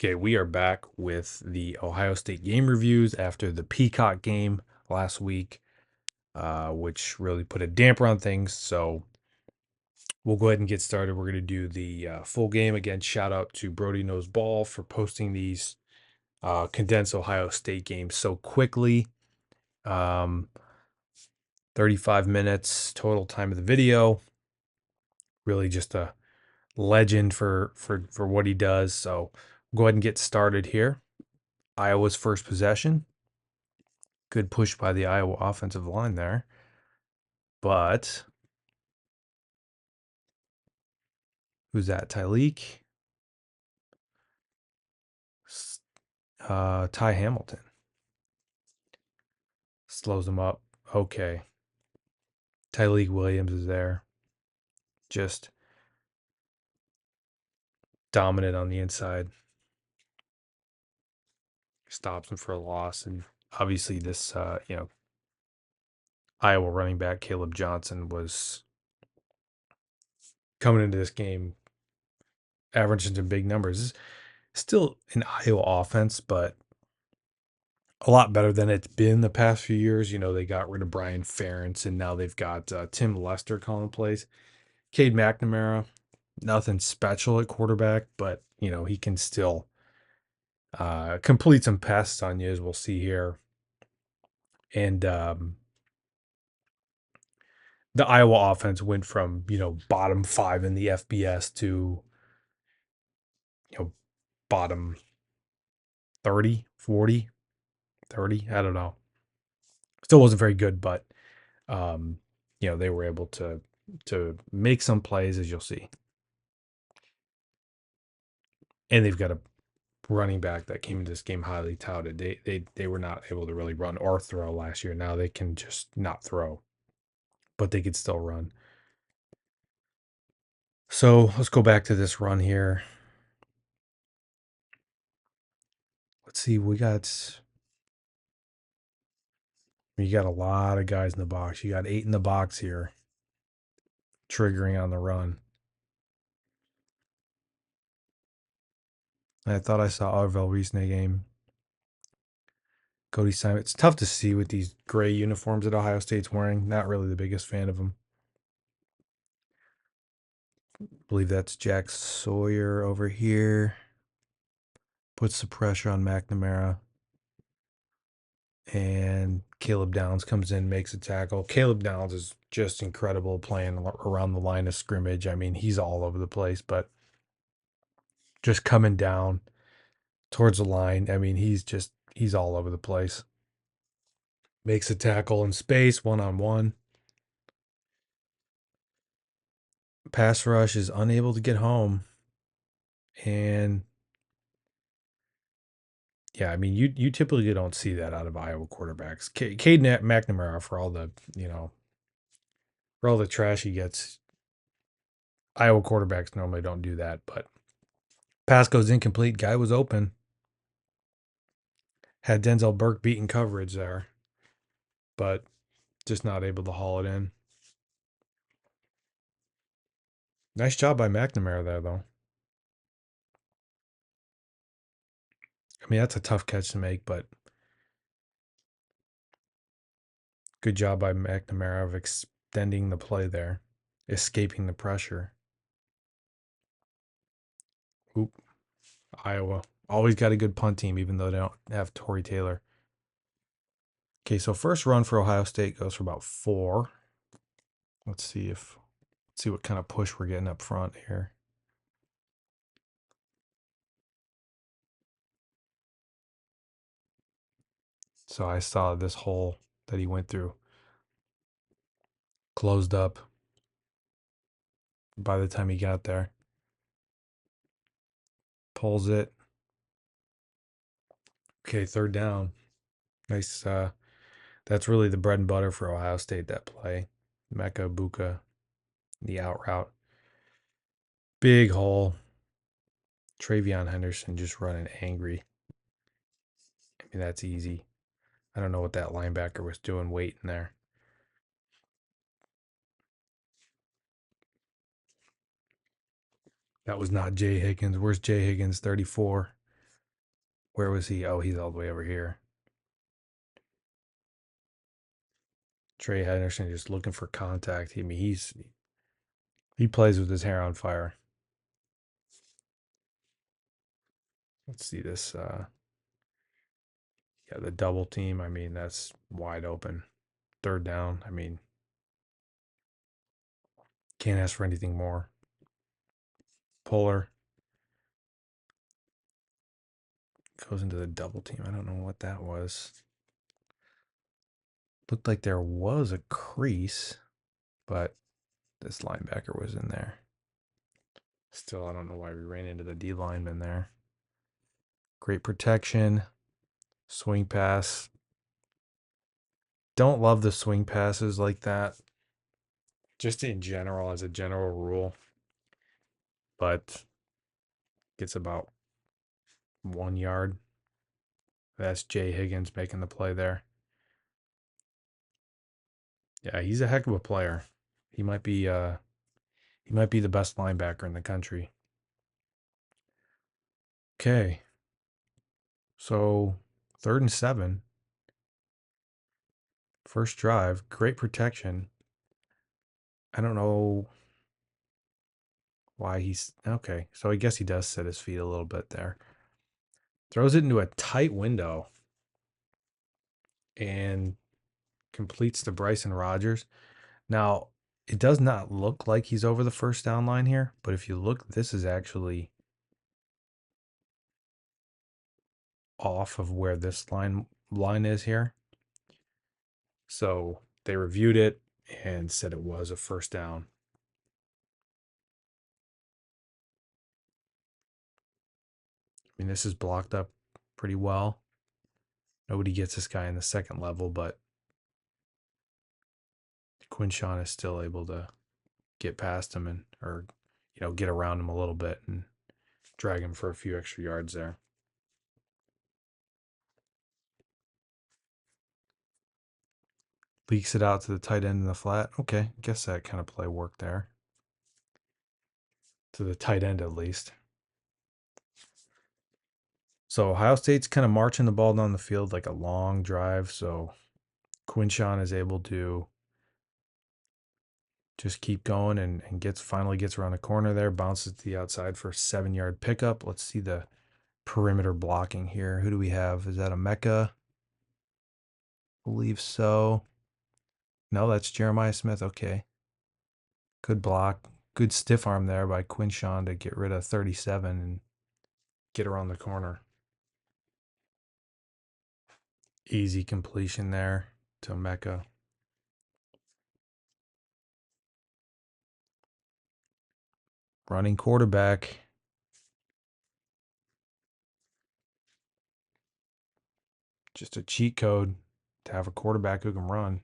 Okay, we are back with the Ohio State game reviews after the Peacock game last week, which really put a damper on things. So we'll go ahead and get started. We're going to do the full game. Again, shout out to Brody Knows Ball for posting these condensed Ohio State games so quickly. 35 minutes total time of the video. Really just a legend for what he does. So we'll go ahead and get started here. Iowa's first possession. Good push by the Iowa offensive line there. But who's that? Tyleek? Ty Hamilton. Slows him up. Okay. Tyleek Williams is there. Just dominant on the inside. Stops him for a loss. And obviously this, Iowa running back Caleb Johnson was coming into this game averaging some big numbers. Still an Iowa offense, but a lot better than it's been the past few years. You know, they got rid of Brian Ferentz, and now they've got Tim Lester calling plays. Cade McNamara, nothing special at quarterback, but, he can still complete some passes on you, as we'll see here. And the Iowa offense went from, bottom 5 in the FBS to, bottom 30, 40, 30. I don't know. Still wasn't very good, but they were able to make some plays, as you'll see. And they've got a running back that came into this game highly touted. They were not able to really run or throw last year. Now they can just not throw, but they could still run. So let's go back to this run here. Let's see. You got a lot of guys in the box. You got 8 in the box here, triggering on the run. I thought I saw Arvel Reesnay game. Cody Simon. It's tough to see with these gray uniforms that Ohio State's wearing. Not really the biggest fan of them. I believe that's Jack Sawyer over here. Puts the pressure on McNamara. And Caleb Downs comes in, makes a tackle. Caleb Downs is just incredible playing around the line of scrimmage. I mean, he's all over the place, but just coming down towards the line, I mean, he's all over the place. Makes a tackle in space, one-on-one. Pass rush is unable to get home. And yeah, I mean, you typically don't see that out of Iowa quarterbacks. Cade McNamara, for all the, for all the trash he gets, Iowa quarterbacks normally don't do that, but pass goes incomplete. Guy was open. Had Denzel Burke beating coverage there, but just not able to haul it in. Nice job by McNamara there, though. I mean, that's a tough catch to make, but good job by McNamara of extending the play there, escaping the pressure. Oop. Iowa. Always got a good punt team, even though they don't have Tory Taylor. Okay, so first run for Ohio State goes for about 4. Let's see what kind of push we're getting up front here. So I saw this hole that he went through. Closed up by the time he got there. Pulls it. Okay, third down. Nice. That's really the bread and butter for Ohio State, that play. Mecca Buka, the out route. Big hole. Travion Henderson just running angry. I mean, that's easy. I don't know what that linebacker was doing waiting there. That was not Jay Higgins. Where's Jay Higgins? 34. Where was he? Oh, he's all the way over here. Trey Henderson just looking for contact. I mean, he plays with his hair on fire. Let's see this. Yeah, the double team. I mean, that's wide open. Third down. I mean, can't ask for anything more. Puller goes into the double team. I don't know what that was. Looked like there was a crease, but this linebacker was in there. Still, I don't know why we ran into the D lineman there. Great protection. Swing pass. Don't love the swing passes like that. Just in general, as a general rule. But gets about 1 yard. That's Jay Higgins making the play there. Yeah, he's a heck of a player. He might be the best linebacker in the country. Okay. So 3rd and 7. First drive, great protection. I don't know why he's okay. So I guess he does set his feet a little bit there. Throws it into a tight window and completes to Bryson Rogers. Now, it does not look like he's over the first down line here, but if you look, this is actually off of where this line is here. So they reviewed it and said it was a first down. I mean, this is blocked up pretty well. Nobody gets this guy in the second level, but Quinshawn is still able to get past him or get around him a little bit and drag him for a few extra yards there. Leaks it out to the tight end in the flat. Okay, guess that kind of play worked there. To the tight end, at least. So Ohio State's kind of marching the ball down the field like a long drive. So Quinshawn is able to just keep going and finally gets around the corner there, bounces to the outside for a 7-yard pickup. Let's see the perimeter blocking here. Who do we have? Is that a Mecca? I believe so. No, that's Jeremiah Smith. Okay. Good block. Good stiff arm there by Quinshawn to get rid of 37 and get around the corner. Easy completion there to Mecca. Running quarterback. Just a cheat code to have a quarterback who can run.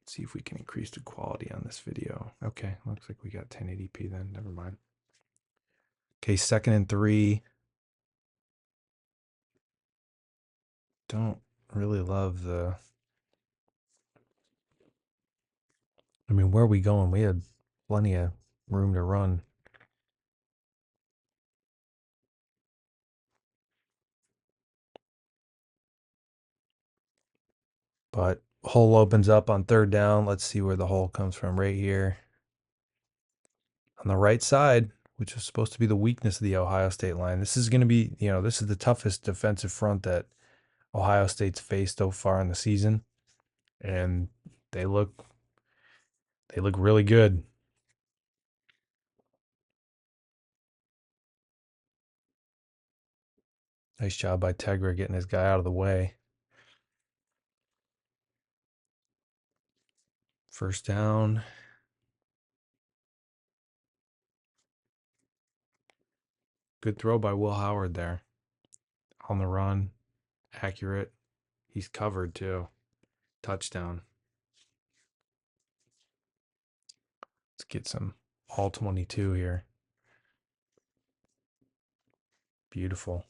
Let's see if we can increase the quality on this video. Okay, looks like we got 1080p then. Never mind. Okay, 2nd and 3. Don't really love the... I mean, where are we going? We had plenty of room to run. But hole opens up on 3rd down. Let's see where the hole comes from right here. On the right side, which was supposed to be the weakness of the Ohio State line. This is going to be, this is the toughest defensive front that Ohio State's faced so far in the season. And they look really good. Nice job by Tegra getting his guy out of the way. First down. Good throw by Will Howard there. On the run. Accurate. He's covered too. Touchdown. Let's get some all 22 here. Beautiful.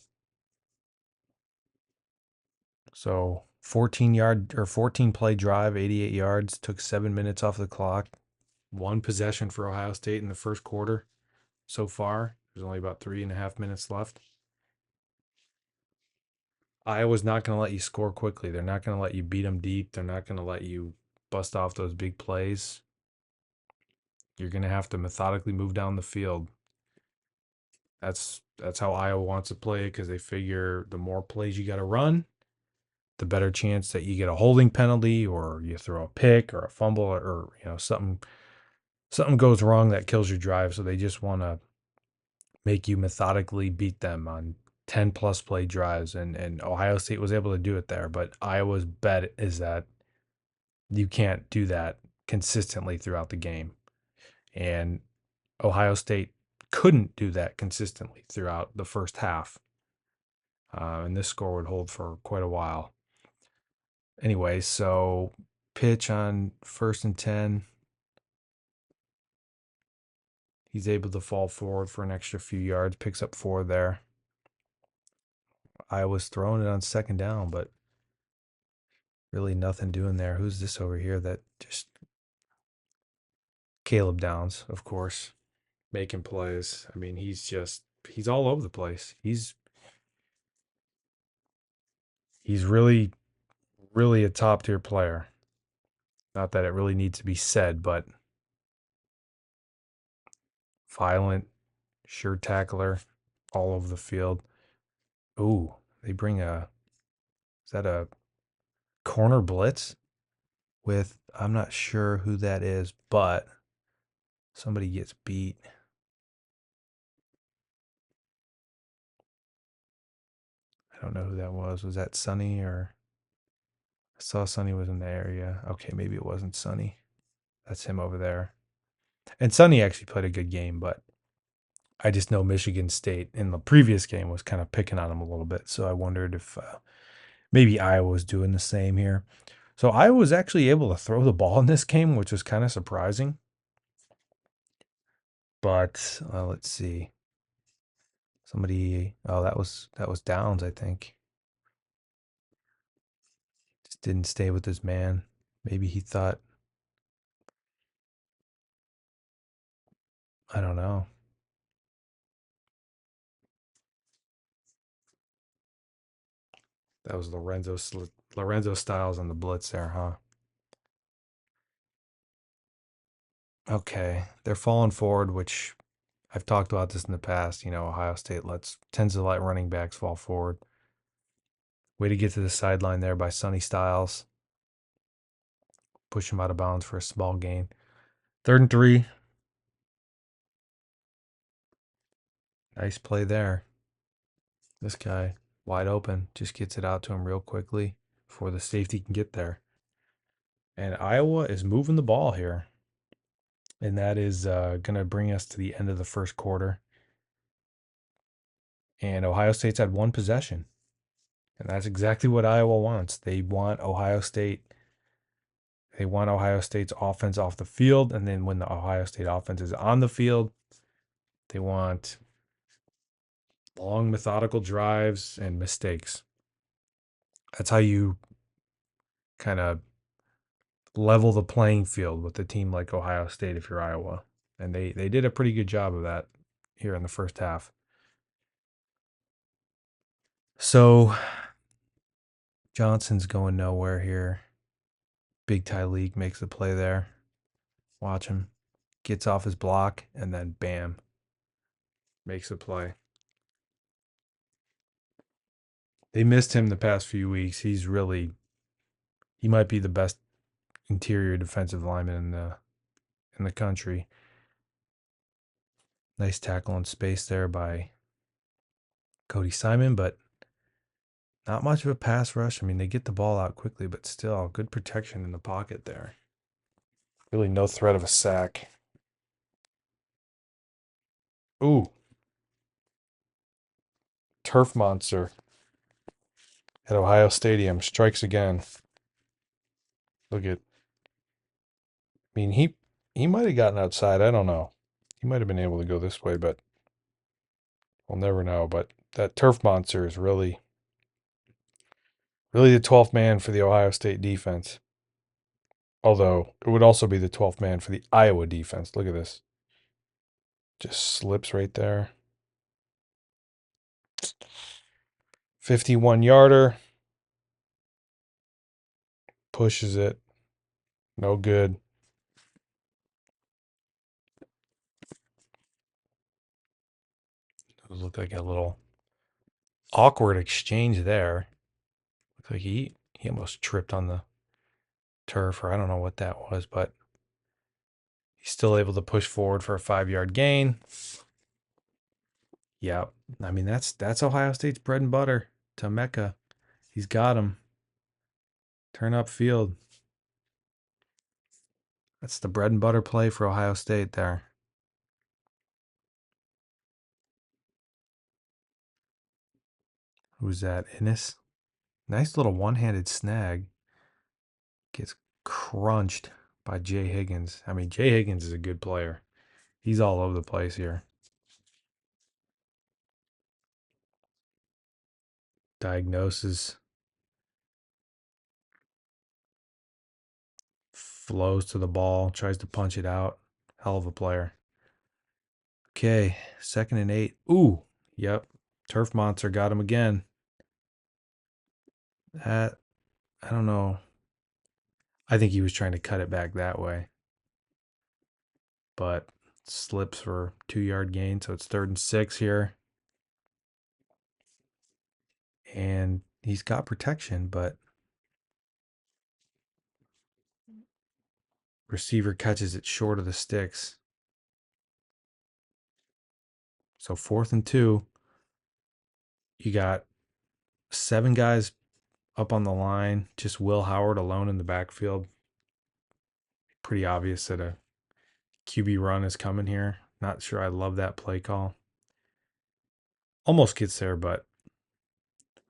So 14 play drive, 88 yards, took 7 minutes off the clock. 1 possession for Ohio State in the first quarter so far. There's only about 3.5 minutes left. Iowa's not going to let you score quickly. They're not going to let you beat them deep. They're not going to let you bust off those big plays. You're going to have to methodically move down the field. That's how Iowa wants to play it because they figure the more plays you got to run, the better chance that you get a holding penalty or you throw a pick or a fumble or something goes wrong that kills your drive. So they just want to make you methodically beat them on 10 plus play drives. And Ohio State was able to do it there. But Iowa's bet is that you can't do that consistently throughout the game. And Ohio State couldn't do that consistently throughout the first half. And this score would hold for quite a while. Anyway, so pitch on 1st and 10. He's able to fall forward for an extra few yards, picks up 4 there. I was throwing it on 2nd down, but really nothing doing there. Who's this over here that just Caleb Downs, of course, making plays. I mean, he's all over the place. He's really, really a top tier player. Not that it really needs to be said, but violent, sure tackler, all over the field. Ooh, they bring is that a corner blitz with, I'm not sure who that is, but somebody gets beat. I don't know who that was. Was that Sonny or I saw Sonny was in the area. Okay, maybe it wasn't Sonny. That's him over there. And Sonny actually played a good game, but I just know Michigan State in the previous game was kind of picking on him a little bit. So I wondered if maybe Iowa was doing the same here. So Iowa was actually able to throw the ball in this game, which was kind of surprising. But let's see. Somebody, oh, that was Downs, I think. Just didn't stay with his man. Maybe he thought, I don't know. That was Lorenzo Styles on the blitz there, huh? Okay, they're falling forward, which I've talked about this in the past. Ohio State tends to let running backs fall forward. Way to get to the sideline there by Sonny Styles. Push him out of bounds for a small gain. 3rd and 3. Nice play there. This guy wide open, just gets it out to him real quickly before the safety can get there. And Iowa is moving the ball here. And that is going to bring us to the end of the first quarter. And Ohio State's had 1 possession. And that's exactly what Iowa wants. They want Ohio State's offense off the field. And then when the Ohio State offense is on the field, they want long, methodical drives and mistakes. That's how you kind of level the playing field with a team like Ohio State if you're Iowa. And they did a pretty good job of that here in the first half. So Johnson's going nowhere here. Big Ty League makes the play there. Watch him. Gets off his block and then bam. Makes a play. They missed him the past few weeks. He might be the best interior defensive lineman in the country. Nice tackle in space there by Cody Simon, but not much of a pass rush. I mean, they get the ball out quickly, but still good protection in the pocket there. Really no threat of a sack. Ooh. Turf monster at Ohio Stadium strikes again. Look at, I mean, he might have gotten outside. I don't know. He might have been able to go this way, but we'll never know. But that turf monster is really the 12th man for the Ohio State defense. Although it would also be the 12th man for the Iowa defense. Look at this. Just slips right there. 51-yarder. Pushes it. No good. It looked like a little awkward exchange there. Looked like he almost tripped on the turf, or I don't know what that was, but he's still able to push forward for a 5-yard gain. Yeah, I mean that's Ohio State's bread and butter. To Mecca, he's got him. Turn up field. That's the bread and butter play for Ohio State there. Who's that? Innis? Nice little one-handed snag. Gets crunched by Jay Higgins. I mean, Jay Higgins is a good player. He's all over the place here. Diagnosis. Flows to the ball. Tries to punch it out. Hell of a player. Okay, 2nd and 8. Ooh, yep. Turf Monster got him again. That, I don't know. I think he was trying to cut it back that way. But slips for 2-yard gain, so it's 3rd and 6 here. And he's got protection, but receiver catches it short of the sticks. So 4th and 2. You got 7 guys up on the line, just Will Howard alone in the backfield. Pretty obvious that a QB run is coming here. Not sure I love that play call. Almost gets there, but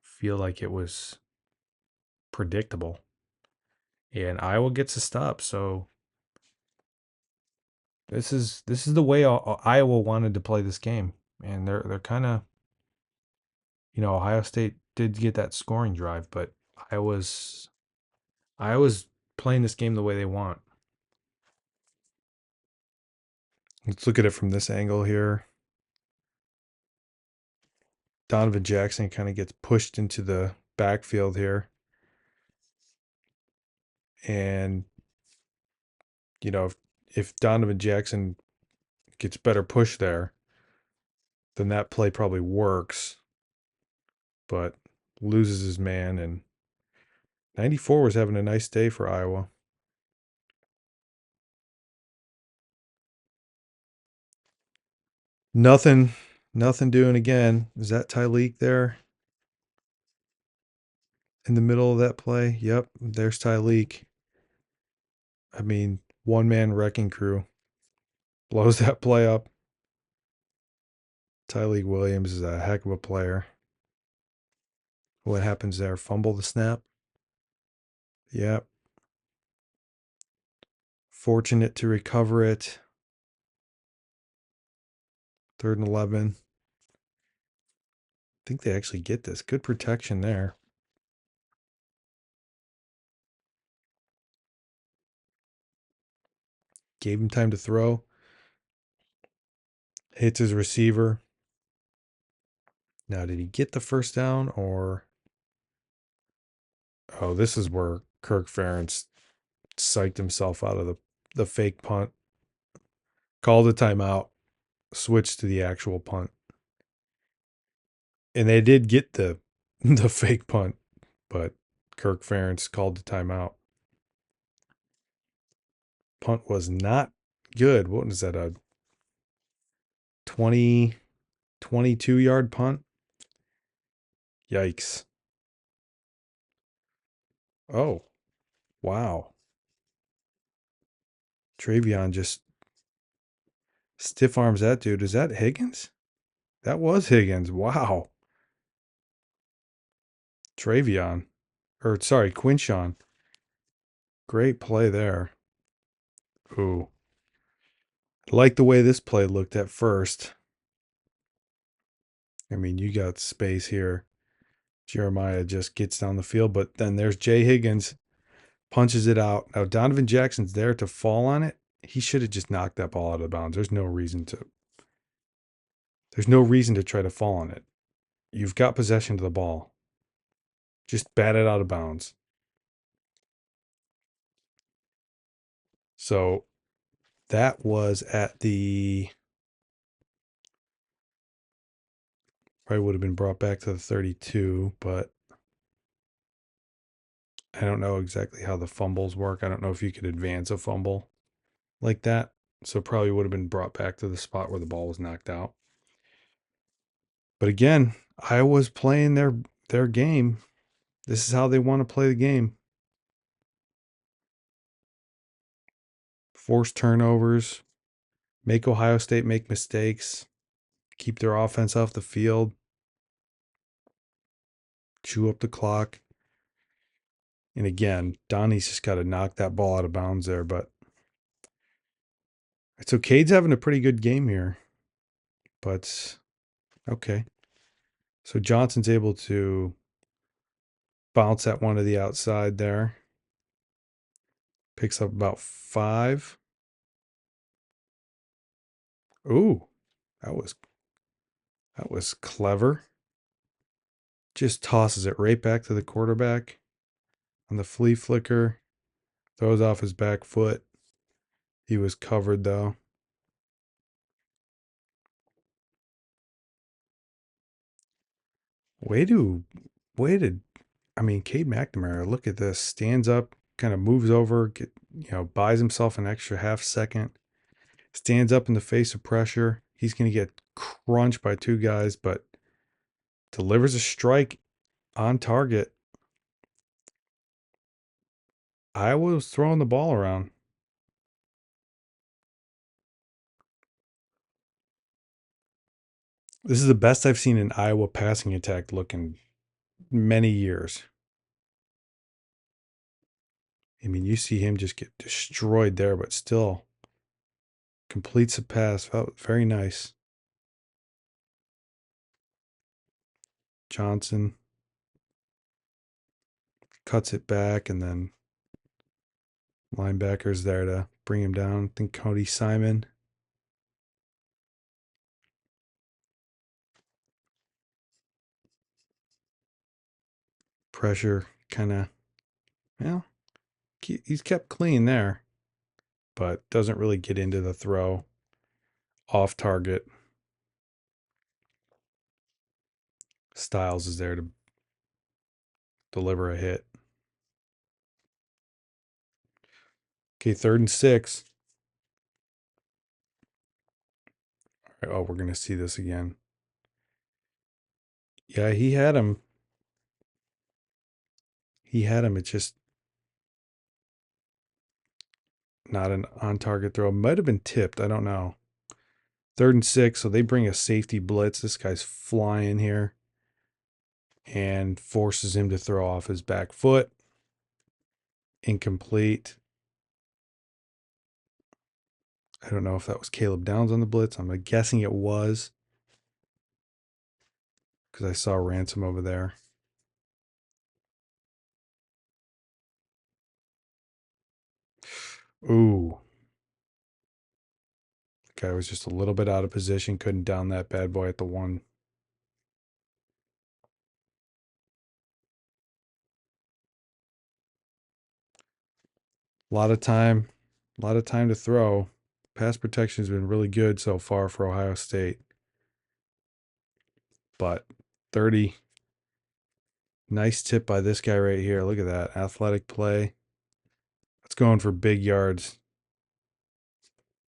feel like it was predictable. And Iowa gets a stop, so this is the way Iowa wanted to play this game. And they're kind of, Ohio State did get that scoring drive, but Iowa's playing this game the way they want. Let's look at it from this angle here. Donovan Jackson kind of gets pushed into the backfield here. And, if Donovan Jackson gets better push there, then that play probably works. But loses his man, and 94 was having a nice day for Iowa. Nothing doing again. Is that Tyleek there? In the middle of that play? Yep, there's Tyleek. I mean, one-man wrecking crew. Blows that play up. Tyleek Williams is a heck of a player. What happens there? Fumble the snap? Yep. Fortunate to recover it. 3rd and 11. I think they actually get this. Good protection there. Gave him time to throw. Hits his receiver. Now, did he get the first down or... Oh, this is where Kirk Ferentz psyched himself out of the fake punt. Called a timeout. Switched to the actual punt. And they did get the fake punt, but Kirk Ferentz called the timeout. Punt was not good. What was that, a 22-yard punt? Yikes. Oh, wow. Travion just stiff arms that dude. Is that Higgins? That was Higgins. Wow. Travion. Or, sorry, Quinshon. Great play there. Ooh. I like the way this play looked at first. I mean, you got space here. Jeremiah just gets down the field, but then there's Jay Higgins, punches it out. Now, Donovan Jackson's there to fall on it. He should have just knocked that ball out of bounds. There's no reason to try to fall on it. You've got possession of the ball. Just batted out of bounds. So that was at the, probably would have been brought back to the 32, but I don't know exactly how the fumbles work. I don't know if you could advance a fumble like that. So probably would have been brought back to the spot where the ball was knocked out. But again, Iowa's playing their game. This is how they want to play the game. Force turnovers, make Ohio State make mistakes, keep their offense off the field, chew up the clock. And again, Donnie's just got to knock that ball out of bounds there. But so Cade's having a pretty good game here. But okay. So Johnson's able to bounce at one to the outside there. Picks up about 5. Ooh, that was clever. Just tosses it right back to the quarterback on the flea flicker. Throws off his back foot. He was covered though. Way to, way to. I mean, Cade McNamara. Look at this. Stands up, kind of moves over, buys himself an extra half second. Stands up in the face of pressure. He's going to get crunched by 2 guys, but delivers a strike on target. Iowa was throwing the ball around. This is the best I've seen an Iowa passing attack look in many years. I mean, you see him just get destroyed there, but still completes the pass. Felt very nice. Johnson cuts it back, and then linebackers there to bring him down. I think Cody Simon. Pressure kind of, well, he's kept clean there, but doesn't really get into the throw. Off target. Styles is there to deliver a hit. Okay, 3rd and 6. All right, oh, we're going to see this again. Yeah, he had him. It's just not an on target throw. Might have been tipped. I don't know. 3rd and 6. So they bring a safety blitz. This guy's flying here and forces him to throw off his back foot. Incomplete. I don't know if that was Caleb Downs on the blitz. I'm guessing it was because I saw Ransom over there. Ooh. The guy was just a little bit out of position. Couldn't down that bad boy at the 1. A lot of time to throw. Pass protection has been really good so far for Ohio State. But 30. Nice tip by this guy right here. Look at that. Athletic play. It's going for big yards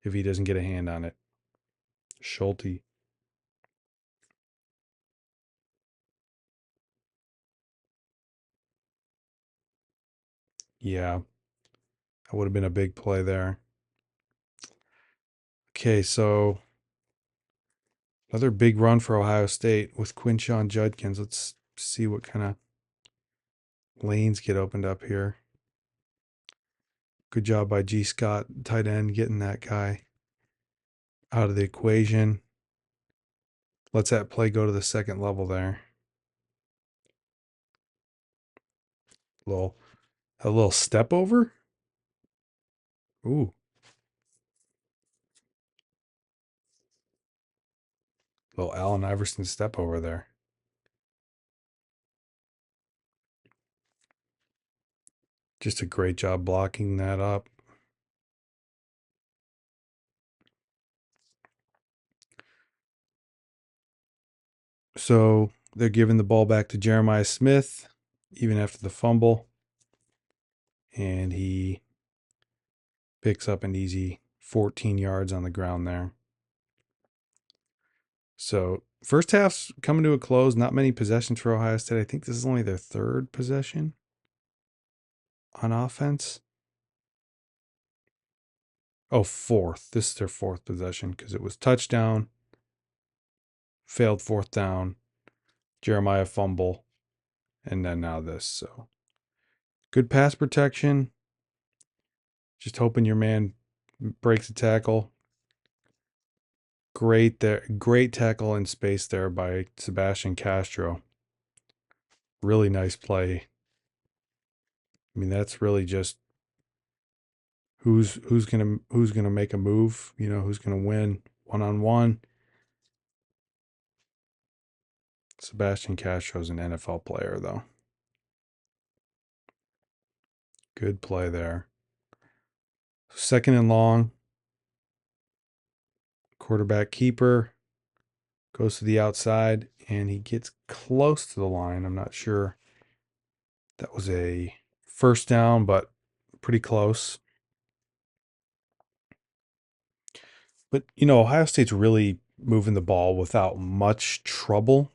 if he doesn't get a hand on it. Schulte. Yeah. That would have been a big play there. Okay, so another big run for Ohio State with Quinshon Judkins. Let's see what kind of lanes get opened up here. Good job by G. Scott, tight end, getting that guy out of the equation. Let's that play go to the 2nd level there. A little step over. Ooh. Little Allen Iverson step over there. Just a great job blocking that up. So they're giving the ball back to Jeremiah Smith, even after the fumble. And he picks up an easy 14 yards on the ground there. So first half's coming to a close. Not many possessions for Ohio State. I think this is only their third possession on offense. Oh, fourth. This is their fourth possession because it was touchdown, failed fourth down, Jeremiah fumble, and then now this. So good pass protection. Just hoping your man breaks a tackle. Great there. Great tackle in space there by Sebastian Castro. Really nice play. I mean, that's really just who's gonna make a move, who's gonna win one-on-one. Sebastian Castro's an NFL player, though. Good play there. Second and long. Quarterback keeper goes to the outside, and he gets close to the line. I'm not sure that was a first down, but pretty close. But, Ohio State's really moving the ball without much trouble.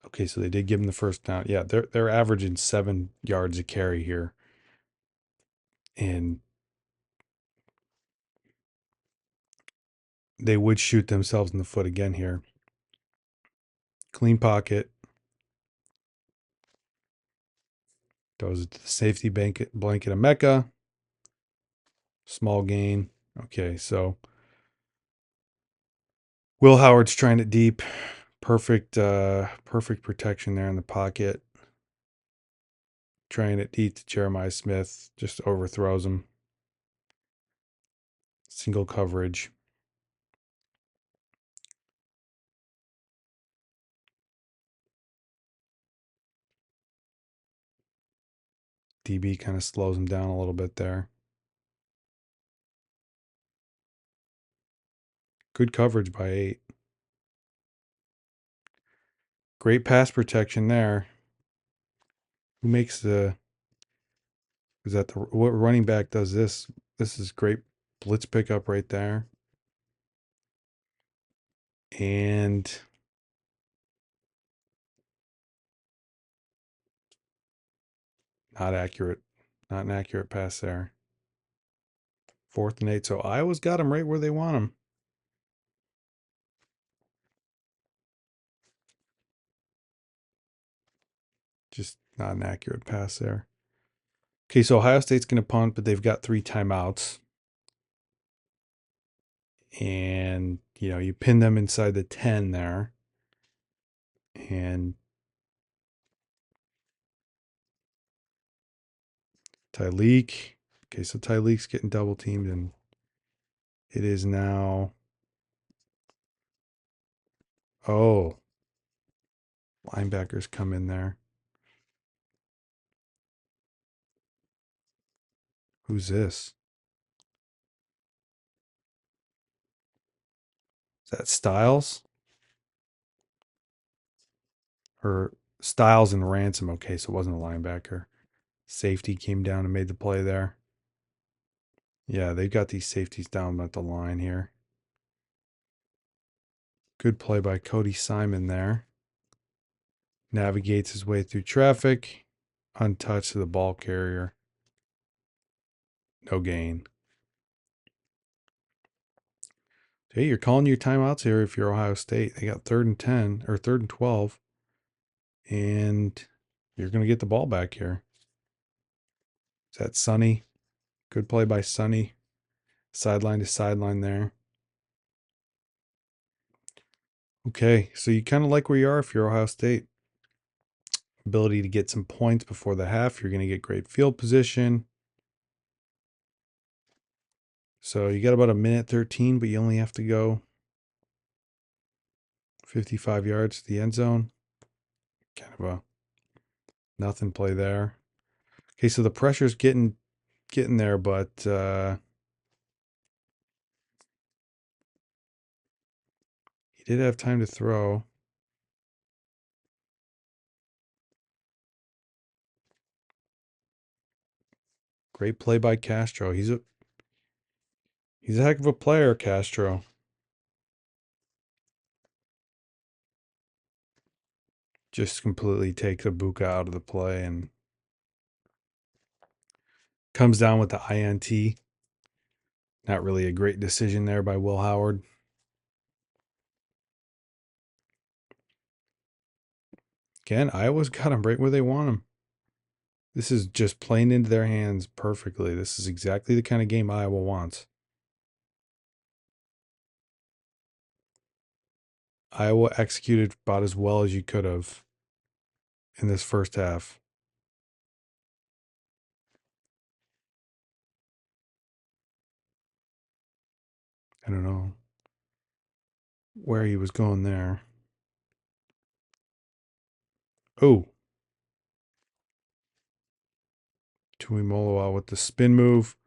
Okay, so they did give him the first down. Yeah, they're averaging 7 yards a carry here. And they would shoot themselves in the foot again here. Clean pocket. Goes to the safety blanket of Mecca. Small gain. Okay, so Will Howard's trying it deep. Perfect protection there in the pocket. Trying it deep to Jeremiah Smith. Just overthrows him. Single coverage. DB kind of slows him down a little bit there. Good coverage by 8. Great pass protection there. Who makes the... Is that what running back does this? This is great blitz pickup right there. And not accurate. Not an accurate pass there. 4th and 8. So Iowa's got them right where they want them. Just not an accurate pass there. Okay, so Ohio State's going to punt, but they've got 3 timeouts. And, you pin them inside the 10 there. And Tyleek. Okay, so Tyleek's getting double teamed, and it is now... Oh. Linebackers come in there. Who's this? Is that Styles? Or Styles and Ransom. Okay, so it wasn't a linebacker. Safety came down and made the play there. Yeah, they've got these safeties down at the line here. Good play by Cody Simon there. Navigates his way through traffic. Untouched to the ball carrier. No gain. Hey, you're calling your timeouts here if you're Ohio State. They got 3rd and 10 or 3rd and 12. And you're going to get the ball back here. Is that Sonny? Good play by Sonny. Sideline to sideline there. Okay, so you kind of like where you are if you're Ohio State. Ability to get some points before the half. You're going to get great field position. So you got about a minute 13, but you only have to go 55 yards to the end zone. Kind of a nothing play there. Okay, so the pressure's getting there, but he did have time to throw. Great play by Castro. He's a heck of a player, Castro. Just completely takes Ibuka out of the play and comes down with the INT. Not really a great decision there by Will Howard. Again, Iowa's got him right where they want him. This is just playing into their hands perfectly. This is exactly the kind of game Iowa wants. Iowa executed about as well as you could have in this first half. I don't know where he was going there. Oh, Tuimoloau with the spin move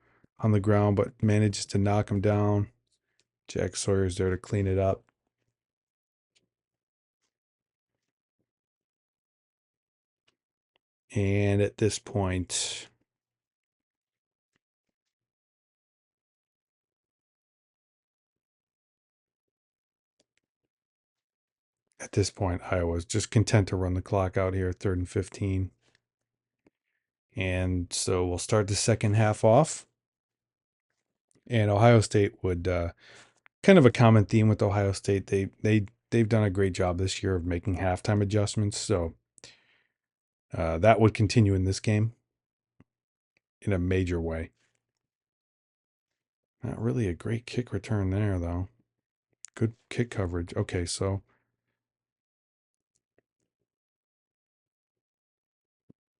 on the ground, but manages to knock him down. Jack Sawyer's there to clean it up. And at this point, Iowa's just content to run the clock out here, 3rd and 15. And so we'll start the second half off. And Ohio State would kind of a common theme with Ohio State. They've done a great job this year of making halftime adjustments. So that would continue in this game in a major way. Not really a great kick return there, though. Good kick coverage. Okay, so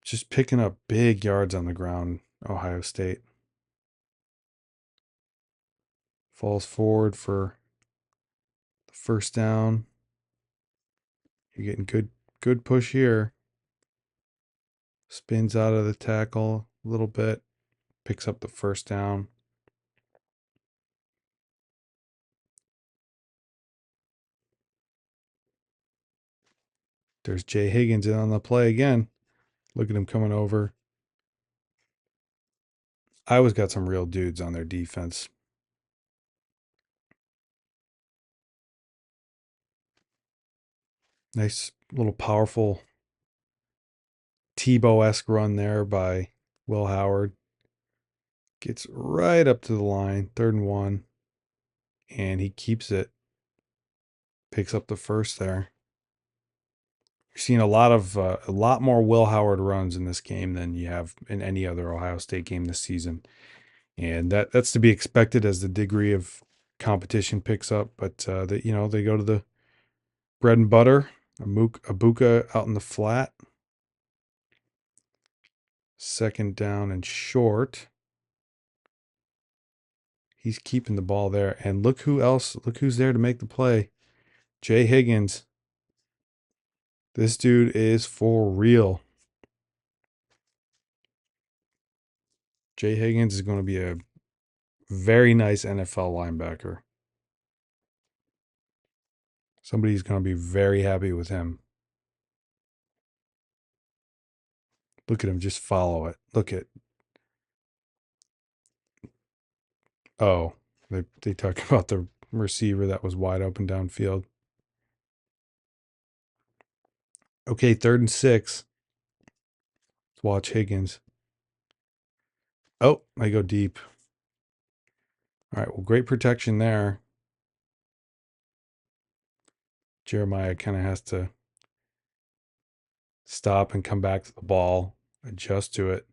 just picking up big yards on the ground, Ohio State. Falls forward for the first down. You're getting good push here. Spins out of the tackle a little bit. Picks up the first down. There's Jay Higgins in on the play again. Look at him coming over. Iowa's got some real dudes on their defense. Nice little powerful Tebow-esque run there by Will Howard. Gets right up to the line, 3rd and 1. And he keeps it. Picks up the first there. You're seeing a lot more Will Howard runs in this game than you have in any other Ohio State game this season. And that's to be expected as the degree of competition picks up. But they go to the bread and butter. Ibuka out in the flat. 2nd down and short. He's keeping the ball there. And look who's there to make the play. Jay Higgins. This dude is for real. Jay Higgins is going to be a very nice NFL linebacker. Somebody's going to be very happy with him. Look at him. Just follow it. Look at. Oh, they talk about the receiver that was wide open downfield. Okay, 3rd and 6. Let's watch Higgins. Oh, I go deep. All right, well, great protection there. Jeremiah kind of has to stop and come back to the ball, adjust to it.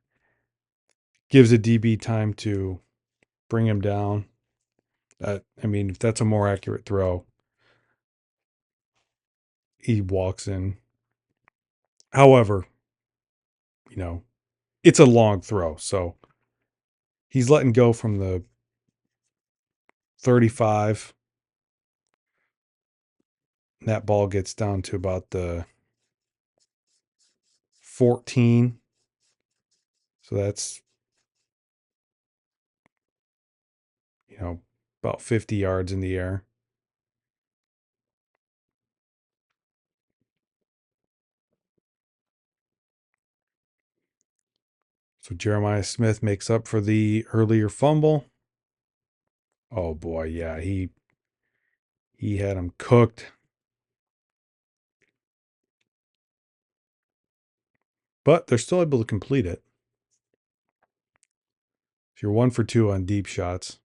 Gives a DB time to bring him down. If that's a more accurate throw, he walks in. However, it's a long throw, so he's letting go from the 35. That ball gets down to about the 14. So that's, you know, about 50 yards in the air. So Jeremiah Smith makes up for the earlier fumble. Oh boy, yeah, he had him cooked. But they're still able to complete it. If you're 1 for 2 on deep shots.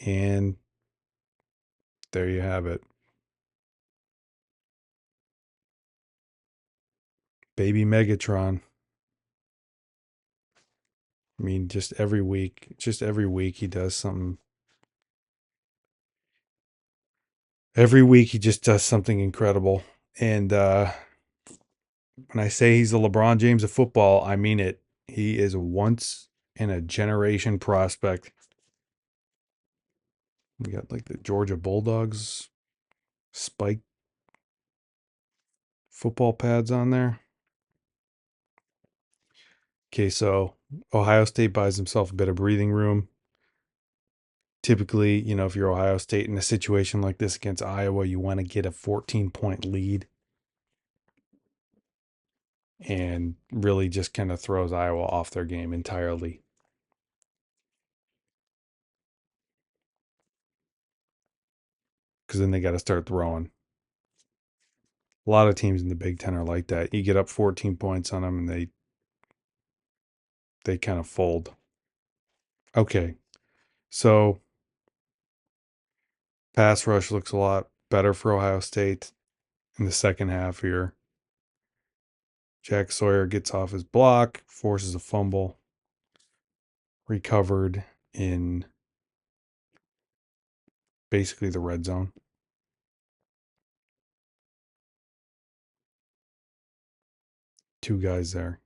And there you have it. Baby Megatron. I mean, just every week he does something. Every week he just does something incredible. And when I say he's the LeBron James of football, I mean it. He is a once in a generation prospect. We got like the Georgia Bulldogs spike football pads on there. Okay, so Ohio State buys himself a bit of breathing room. Typically, you know, if you're Ohio State in a situation like this against Iowa, you want to get a 14-point lead and really just kind of throws Iowa off their game entirely. Because then they got to start throwing. A lot of teams in the Big Ten are like that. You get up 14 points on them and they kind of fold. Okay, so pass rush looks a lot better for Ohio State in the second half here. Jack Sawyer gets off his block, forces a fumble, recovered in basically the red zone. Two guys there.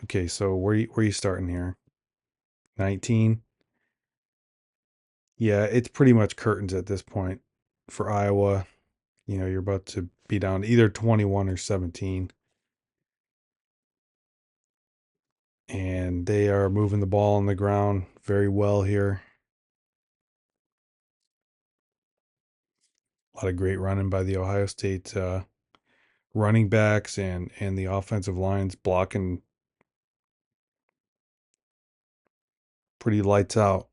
Okay, so where you starting here? 19. Yeah, it's pretty much curtains at this point for Iowa. You know, you're about to be down either 21 or 17. And they are moving the ball on the ground very well here. A lot of great running by the Ohio State running backs and the offensive lines blocking pretty lights out.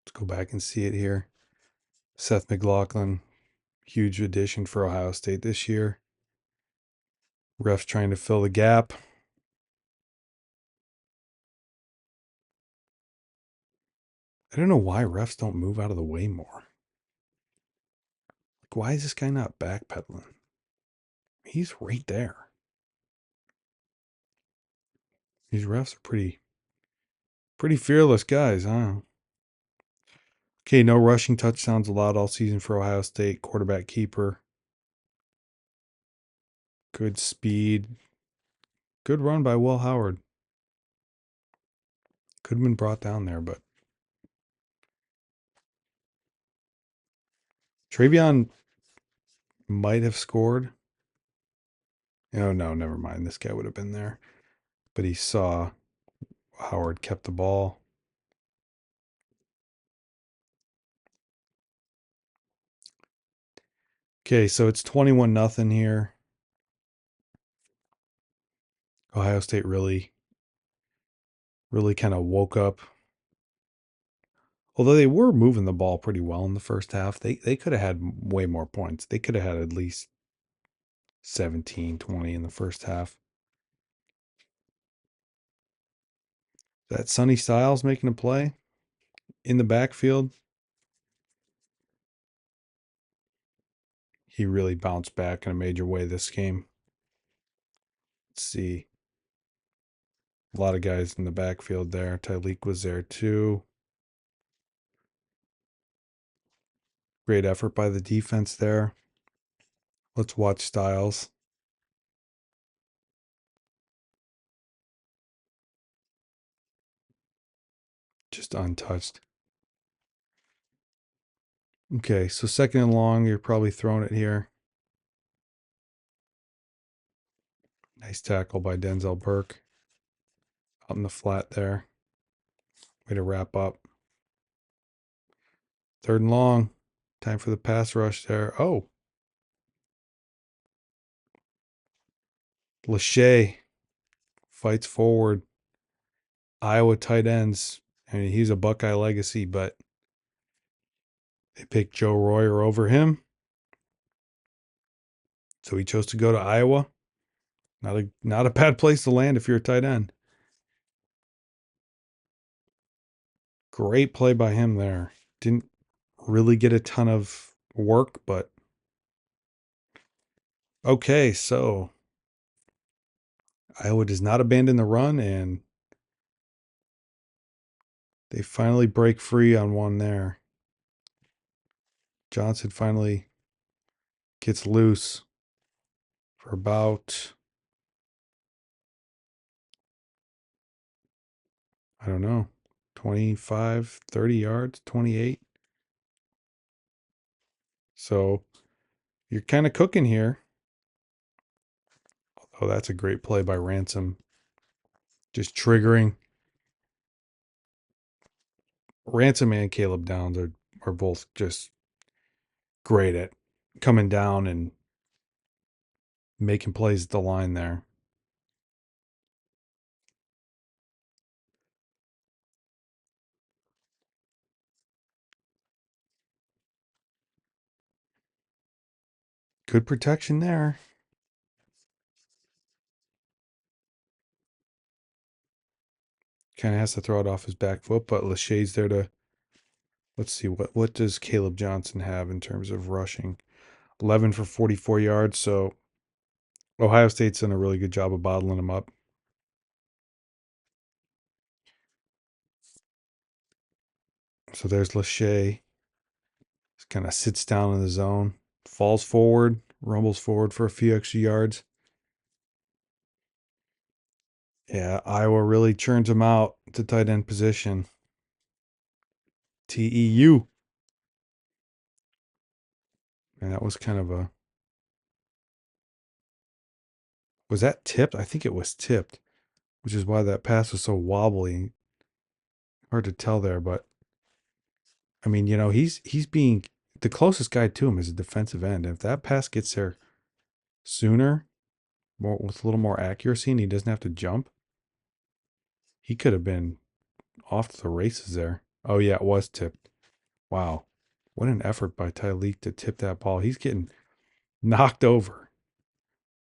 Let's go back and see it here. Seth McLaughlin, huge addition for Ohio State this year. Refs trying to fill the gap. I don't know why refs don't move out of the way more. Like, why is this guy not backpedaling? He's right there. These refs are pretty fearless guys, huh? Okay, no rushing touchdowns allowed all season for Ohio State. Quarterback keeper. Good speed. Good run by Will Howard. Could have been brought down there, but Travion might have scored. Oh, no, never mind. This guy would have been there. But he saw Howard kept the ball. Okay, so it's 21-0 here. Ohio State really kind of woke up. Although they were moving the ball pretty well in the first half, they could have had way more points. They could have had at least 17, 20 in the first half. That Sonny Styles making a play in the backfield. He really bounced back in a major way this game. Let's see. A lot of guys in the backfield there. Tyleek was there too. Great effort by the defense there. Let's watch Styles. just untouched. Okay, so second and long, you're probably throwing it here. Nice tackle by Denzel Burke out in the flat there. Way to wrap up. Third and long. Time for the pass rush there. Oh, Lachey fights forward. Iowa tight ends. I mean, he's a Buckeye legacy, but they picked Joe Royer over him. So he chose to go to Iowa. Not a bad place to land if you're a tight end. Great play by him there. Didn't really get a ton of work, but okay, so Iowa does not abandon the run, and they finally break free on one there. Johnson finally gets loose for about, I don't know, 25, 30 yards, 28. So you're kind of cooking here. Oh, that's a great play by Ransom. Just triggering. Ransom and Caleb Downs are both just great at coming down and making plays at the line there. Good protection there. Kind of has to throw it off his back foot, but Lachey's there to, let's see, what does Caleb Johnson have in terms of rushing? 11 for 44 yards, so Ohio State's done a really good job of bottling him up. So there's Lachey. Just kind of sits down in the zone, falls forward, rumbles forward for a few extra yards. Yeah, Iowa really churns him out to tight end position. TEU. And that was kind of a, was that tipped? I think it was tipped, which is why that pass was so wobbly. Hard to tell there, but I mean, he's being, the closest guy to him is a defensive end. If that pass gets there sooner, more with a little more accuracy, and he doesn't have to jump, he could have been off to the races there. Oh yeah, it was tipped. Wow. What an effort by Tyleek to tip that ball. He's getting knocked over.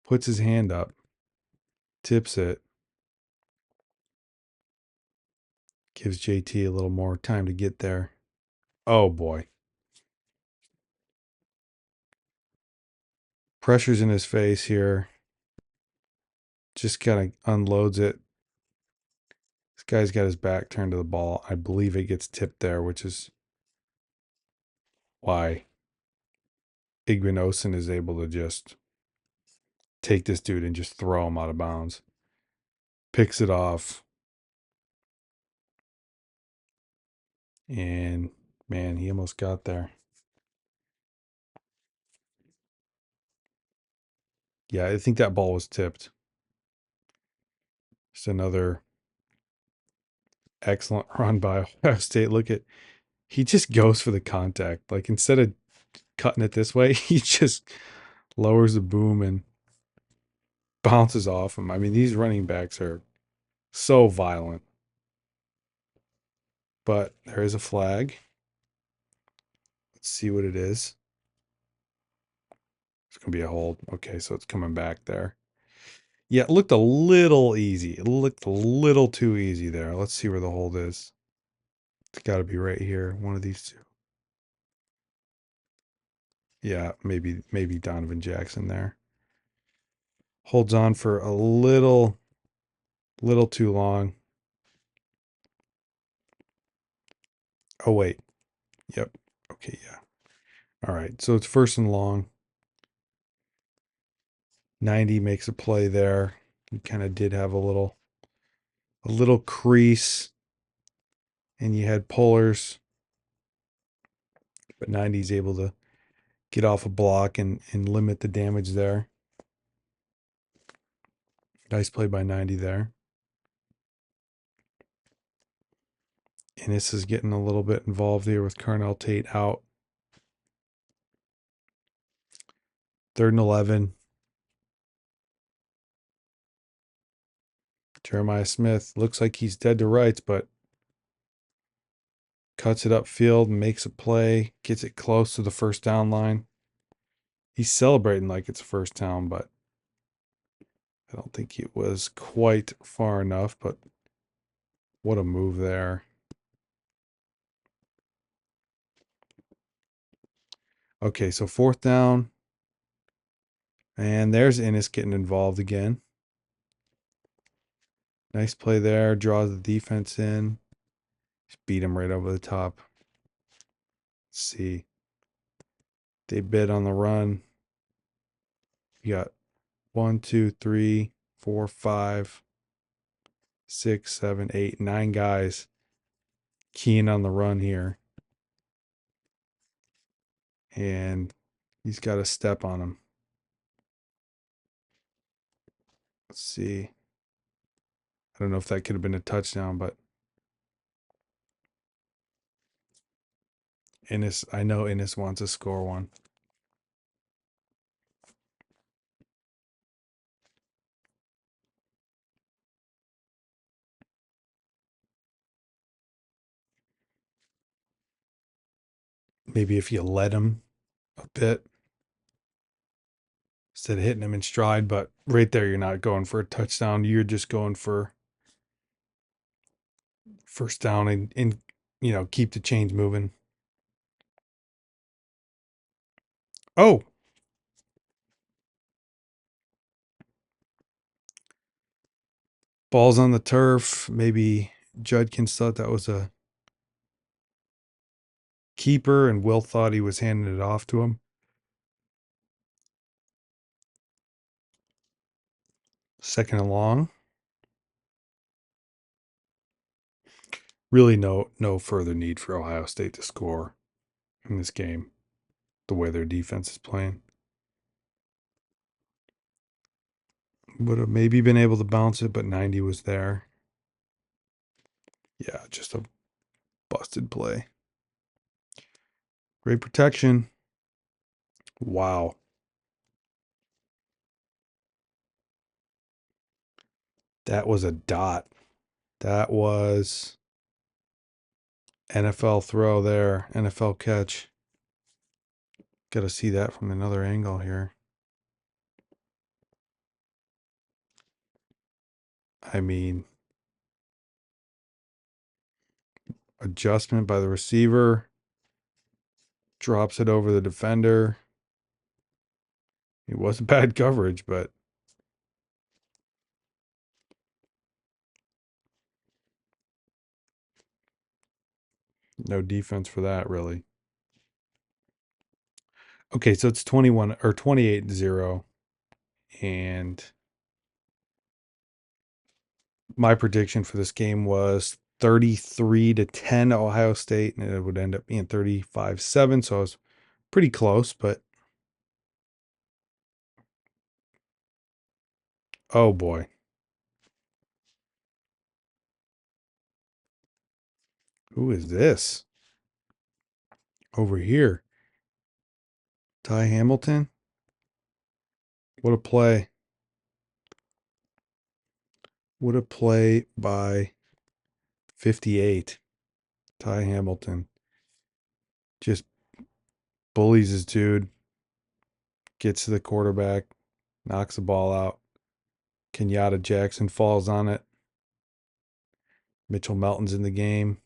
Puts his hand up. Tips it. Gives JT a little more time to get there. Oh boy. Pressure's in his face here. Just kind of unloads it. This guy's got his back turned to the ball. I believe it gets tipped there, which is why Igbinosun is able to just take this dude and just throw him out of bounds. Picks it off. And man, he almost got there. Yeah, I think that ball was tipped. Just another excellent run by Ohio State. Look at, he just goes for the contact. Like instead of cutting it this way, he just lowers the boom and bounces off him. I mean, these running backs are so violent. But there is a flag. Let's see what it is. It's going to be a hold. Okay, so it's coming back there. Yeah, it looked a little easy. It looked a little too easy there. Let's see where the hold is. It's got to be right here. One of these two. Yeah, maybe Donovan Jackson there. Holds on for a little too long. Oh, wait. Yep. Okay, yeah. All right, so it's first and long. 90 makes a play there. He kind of did have a little crease and you had pullers, but 90's able to get off a block and limit the damage there. Nice play by 90 there. Ennis is getting a little bit involved here with Carnell Tate out. 3rd and 11. Jeremiah Smith looks like he's dead to rights, but cuts it upfield and makes a play, gets it close to the first down line. He's celebrating like it's a first down, but I don't think it was quite far enough, but what a move there. Okay, so 4th down. And there's Ennis getting involved again. Nice play there. Draws the defense in. Just beat him right over the top. Let's see. They bid on the run. You got 1, 2, 3, 4, 5, 6, 7, 8, 9 guys keying on the run here. And he's got a step on him. Let's see. I don't know if that could have been a touchdown, but Ennis, I know Ennis wants to score one. Maybe if you let him a bit instead of hitting him in stride, but right there, you're not going for a touchdown. You're just going for first down and keep the chains moving. Oh, ball's on the turf. Maybe Judkins thought that was a keeper, and Will thought he was handing it off to him. 2nd and long. Really no further need for Ohio State to score in this game, the way their defense is playing. Would have maybe been able to bounce it, but 90 was there. Yeah, just a busted play. Great protection. Wow. That was a dot. That was NFL throw there, NFL catch. Got to see that from another angle here. I mean, adjustment by the receiver, drops it over the defender. It wasn't bad coverage, but no defense for that, really. Okay, so it's 21 or 28-0. And my prediction for this game was 33-10 Ohio State, and it would end up being 35-7. So I was pretty close, but oh boy. Who is this over here? Ty Hamilton? What a play. What a play by 58. Ty Hamilton just bullies his dude, gets to the quarterback, knocks the ball out. Kenyatta Jackson falls on it. Mitchell Melton's in the game.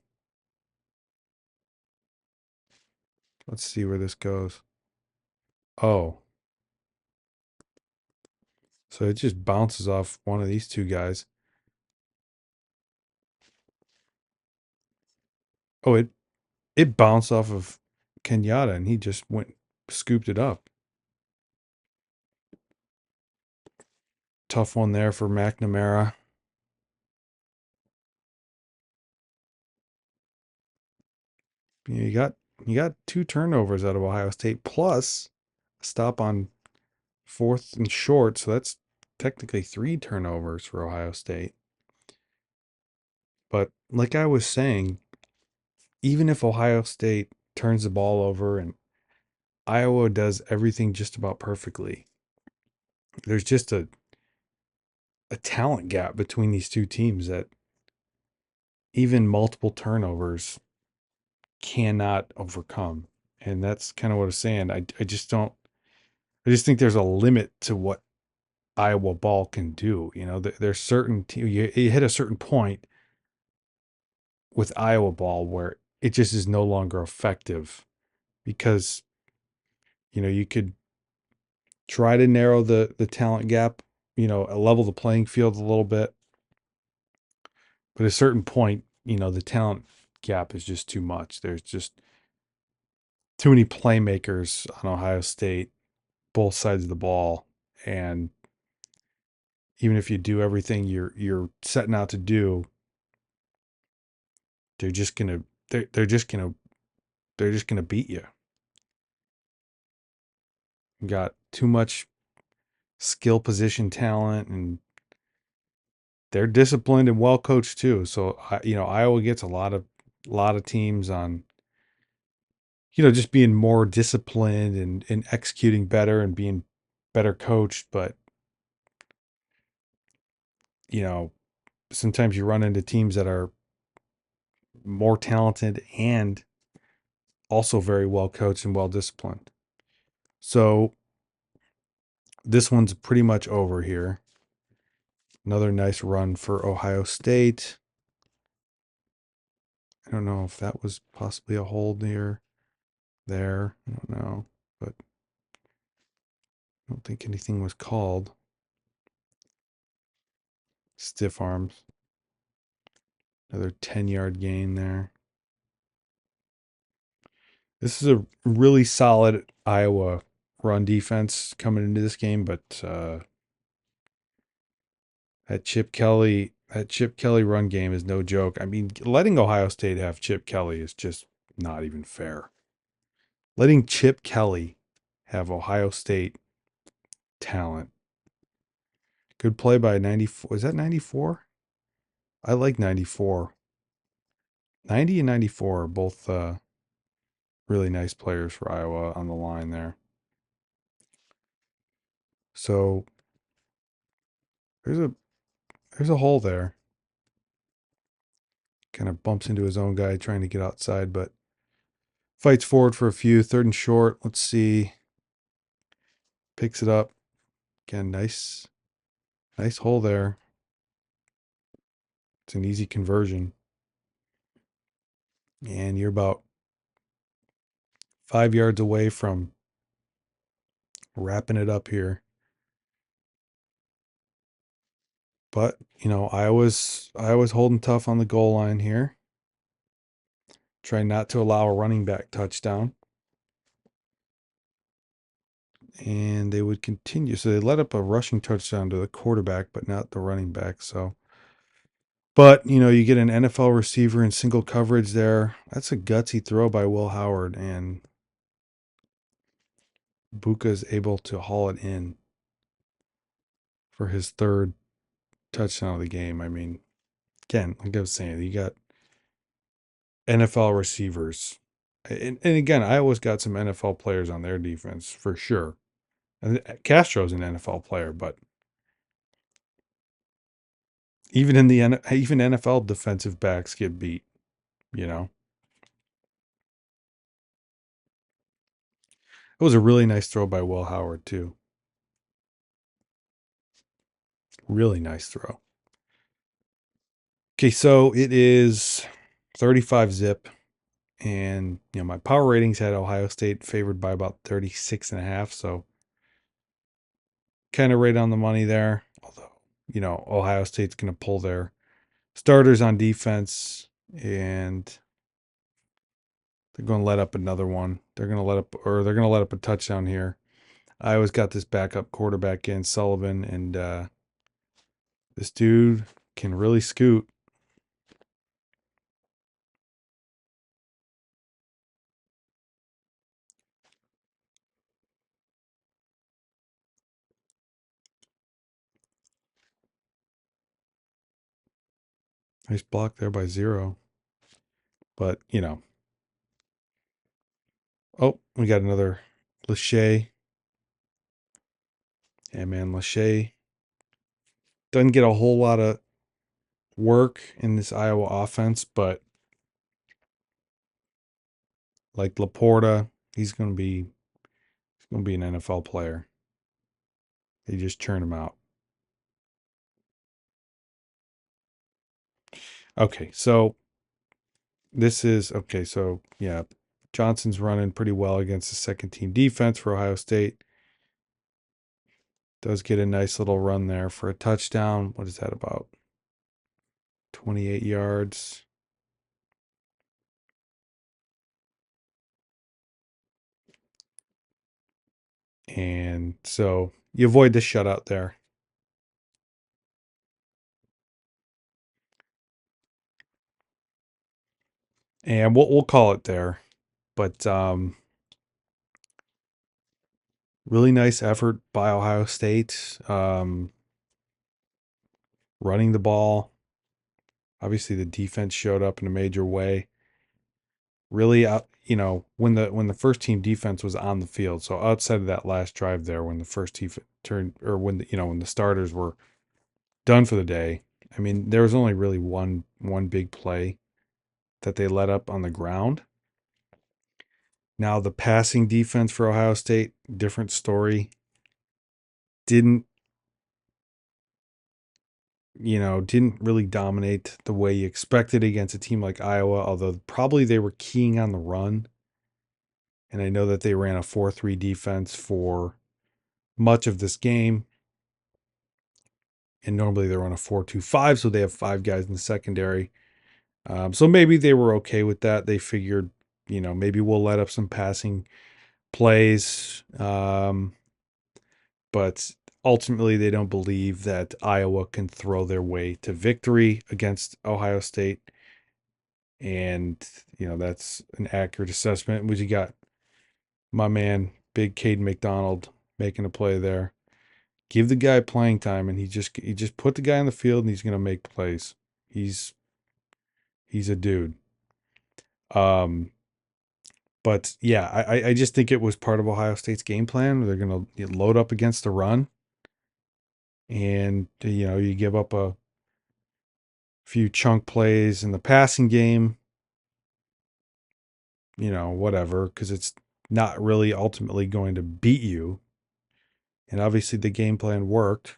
Let's see where this goes. Oh. So it just bounces off one of these two guys. Oh, it bounced off of Kenyatta and he just scooped it up. Tough one there for McNamara. you got two turnovers out of Ohio State plus a stop on fourth and short, so that's technically three turnovers for Ohio State. But like I was saying, even if Ohio State turns the ball over and Iowa does everything just about perfectly, there's just a talent gap between these two teams that even multiple turnovers cannot overcome. And that's kind of what I was saying. I just don't, I just think there's a limit to what Iowa ball can do. You know, there's certain, you hit a certain point with Iowa ball where it just is no longer effective because, you could try to narrow the talent gap, level the playing field a little bit. But at a certain point, the talent gap is just too much. There's just too many playmakers on Ohio State, both sides of the ball. And even if you do everything you're setting out to do, they're just gonna they're just gonna beat you. You got too much skill position talent, and they're disciplined and well coached too. So Iowa gets a lot of teams on just being more disciplined and executing better and being better coached. But you know sometimes you run into teams that are more talented and also very well coached and well disciplined. So this one's pretty much over here. Another nice run for Ohio State. I don't know if that was possibly a hold near there. I don't know, but I don't think anything was called. Stiff arms. Another 10-yard gain there. This is a really solid Iowa run defense coming into this game, but that Chip Kelly run game is no joke. I mean, letting Ohio State have Chip Kelly is just not even fair. Letting Chip Kelly have Ohio State talent. Good play by 94. Is that 94? I like 94. 90 and 94 are both really nice players for Iowa on the line there. So there's a hole there. Kind of bumps into his own guy trying to get outside, but fights forward for a few. Third and short. Let's see. Picks it up. Again, nice hole there. It's an easy conversion. And you're about 5 yards away from wrapping it up here. But, Iowa's holding tough on the goal line here. Trying not to allow a running back touchdown. And they would continue. So they let up a rushing touchdown to the quarterback, but not the running back. But you get an NFL receiver in single coverage there. That's a gutsy throw by Will Howard, and Buka's able to haul it in for his third touchdown of the game. I mean, again, like I was saying, you got NFL receivers. And again, Iowa's got some NFL players on their defense for sure. And Castro's an NFL player, but even even NFL defensive backs get beat, you know. It was a really nice throw by Will Howard too. Really nice throw. Okay, so it is 35 zip. And, my power ratings had Ohio State favored by about 36.5. So kind of right on the money there. Although, Ohio State's going to pull their starters on defense and they're going to let up another one. They're going to let up a touchdown here. Iowa's got this backup quarterback in Sullivan, and this dude can really scoot. Nice block there by 0. But, oh, we got another Lachey. Yeah, man, Lachey doesn't get a whole lot of work in this Iowa offense, but like Laporta, he's gonna be an NFL player. They just churn him out. Okay, so this is okay. So yeah, Johnson's running pretty well against the second team defense for Ohio State. Does get a nice little run there for a touchdown. What is that about? 28 yards. And so you avoid the shutout there. And we'll call it there. But really nice effort by Ohio State. Running the ball. Obviously the defense showed up in a major way. Really when the first team defense was on the field. So outside of that last drive there when the first team turned, or when the starters were done for the day, I mean, there was only really one big play that they let up on the ground. Now the passing defense for Ohio State, different story. Didn't didn't really dominate the way you expected against a team like Iowa, although probably they were keying on the run. And I know that they ran a 4-3 defense for much of this game. And normally they're on a 4-2-5, so they have 5 guys in the secondary. So maybe they were okay with that. They figured, maybe we'll let up some passing plays. But ultimately, they don't believe that Iowa can throw their way to victory against Ohio State. And, that's an accurate assessment. We got my man, Big Caden McDonald, making a play there. Give the guy playing time, and he just put the guy on the field, and he's going to make plays. He's a dude. But yeah, I just think it was part of Ohio State's game plan. They're going to load up against the run, and you give up a few chunk plays in the passing game. Whatever, because it's not really ultimately going to beat you. And obviously, the game plan worked.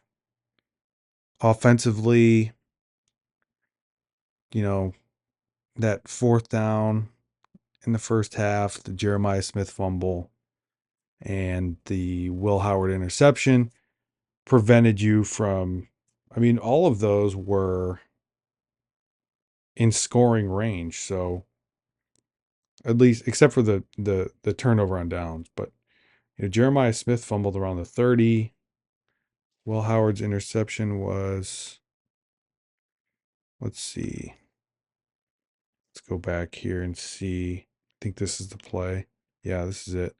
Offensively, that fourth down in the first half, the Jeremiah Smith fumble, and the Will Howard interception prevented you from, I mean, all of those were in scoring range. So at least, except for the turnover on downs, but Jeremiah Smith fumbled around the 30. Will Howard's interception was, let's see. Let's go back here and see. I think this is the play. Yeah, this is it.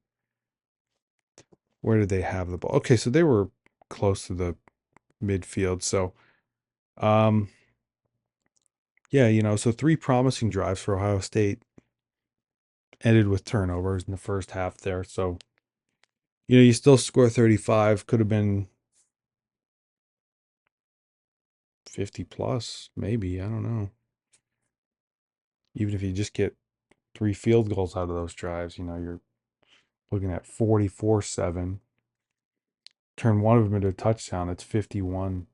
Where did they have the ball? Okay, so they were close to the midfield. So, yeah, so 3 promising drives for Ohio State ended with turnovers in the first half there. So, you still score 35. Could have been 50 plus, maybe. I don't know. Even if you just get 3 field goals out of those drives, you're looking at 44-7. Turn one of them into a touchdown. It's 51-7.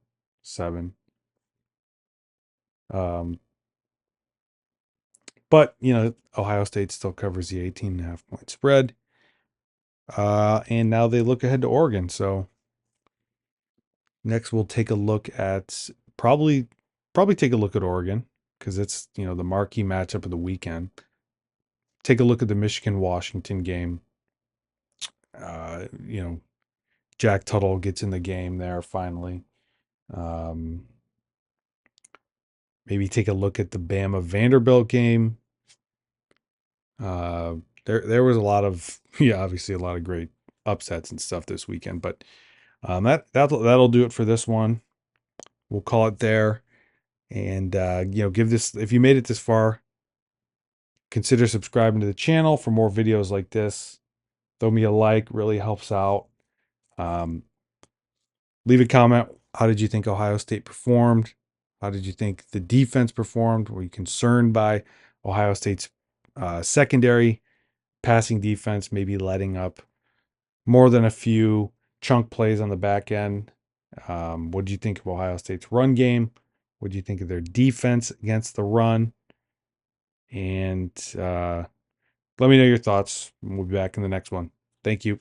But, Ohio State still covers the 18.5 point spread. And now they look ahead to Oregon. So next we'll take a look at probably take a look at Oregon because it's, the marquee matchup of the weekend. Take a look at the Michigan-Washington game. Jack Tuttle gets in the game there finally. Maybe take a look at the Bama Vanderbilt game. There was a lot of obviously a lot of great upsets and stuff this weekend, but that'll do it for this one. We'll call it there. And give this, if you made it this far, consider subscribing to the channel for more videos like this. Throw me a like, really helps out. Um, Leave a comment. How did you think Ohio State performed? How did you think the defense performed? Were you concerned by Ohio State's secondary passing defense, maybe letting up more than a few chunk plays on the back end? What do you think of Ohio State's run game? What do you think of their defense against the run? And let me know your thoughts. We'll be back in the next one. Thank you.